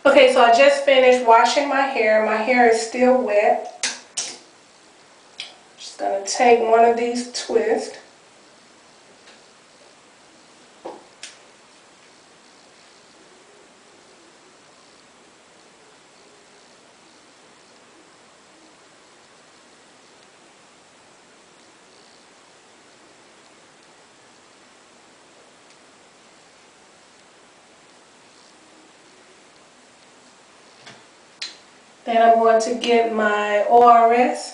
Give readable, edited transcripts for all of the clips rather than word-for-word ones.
Okay, so I just finished washing my hair. My hair is still wet. Just gonna take one of these twists. Then I'm going to get my ORS.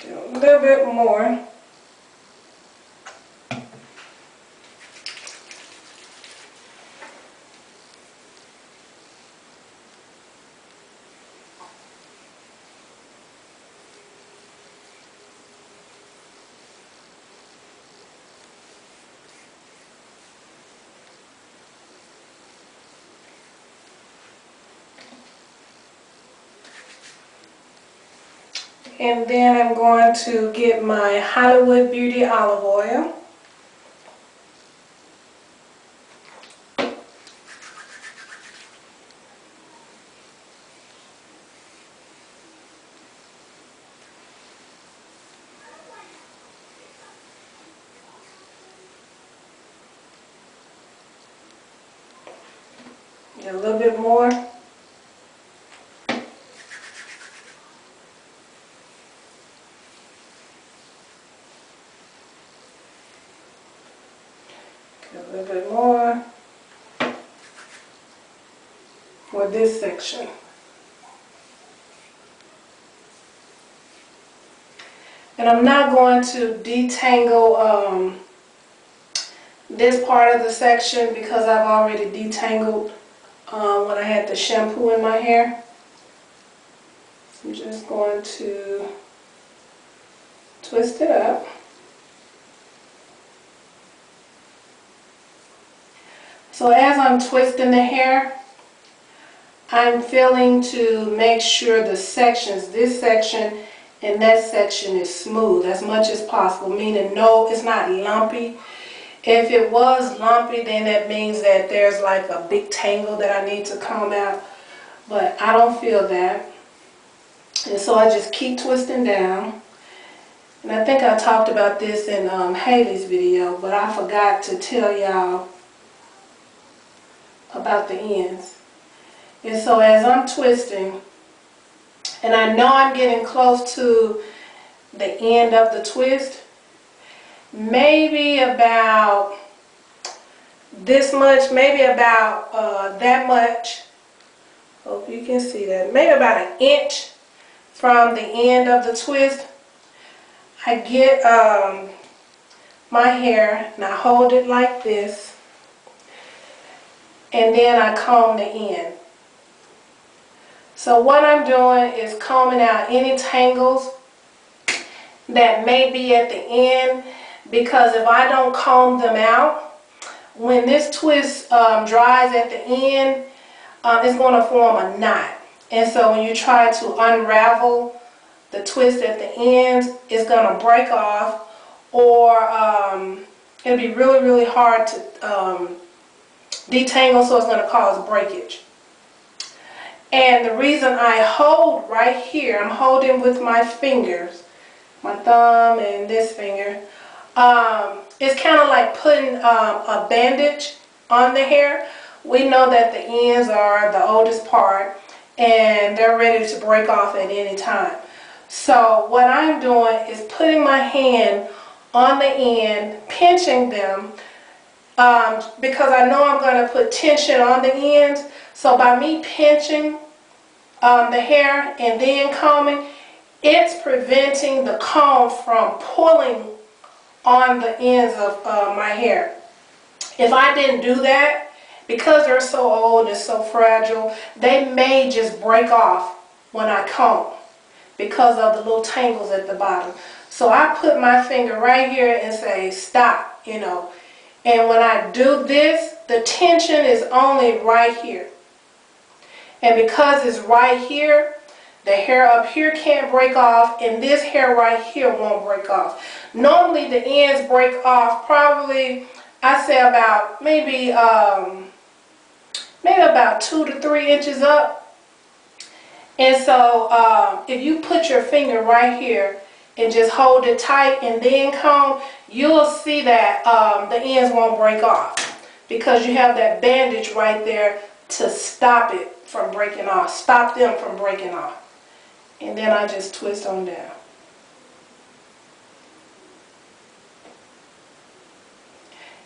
Do a little bit more. And then I'm going to get my Hollywood Beauty olive oil. Get a little bit more. Get a little bit more for this section. And I'm not going to detangle this part of the section because I've already detangled when I had the shampoo in my hair. I'm just going to twist it up. So as I'm twisting the hair, I'm feeling to make sure the sections, this section and that section, is smooth as much as possible, meaning no, it's not lumpy. If it was lumpy, then that means that there's like a big tangle that I need to comb out, but I don't feel that. And so I just keep twisting down. And I think I talked about this in Haley's video, but I forgot to tell y'all about the ends. And so as I'm twisting, and I know I'm getting close to the end of the twist, maybe about this much, maybe about that much, hope you can see that, maybe about an inch from the end of the twist, I get my hair and I hold it like this, and then I comb the end. So what I'm doing is combing out any tangles that may be at the end, because if I don't comb them out, when this twist dries at the end, it's going to form a knot. And so when you try to unravel the twist at the ends, it's going to break off, or it'll be really, really hard to detangle, so it's going to cause breakage. And the reason I hold right here, I'm holding with my fingers, my thumb and this finger, it's kind of like putting a bandage on the hair. We know that the ends are the oldest part and they're ready to break off at any time. So what I'm doing is putting my hand on the end, pinching them, because I know I'm going to put tension on the ends. So by me pinching the hair and then combing, it's preventing the comb from pulling on the ends of my hair. If I didn't do that, because they're so old and so fragile, they may just break off when I comb because of the little tangles at the bottom. So I put my finger right here and say stop, you know, And when I do this, the tension is only right here. And because it's right here, the hair up here can't break off, and this hair right here won't break off. Normally the ends break off probably, I say about maybe about 2 to 3 inches up. And so if you put your finger right here and just hold it tight and then comb, you'll see that the ends won't break off because you have that bandage right there to stop it from breaking off, stop them from breaking off. And then I just twist on down.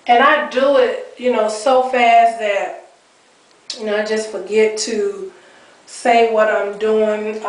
And I do it, so fast that, I just forget to say what I'm doing.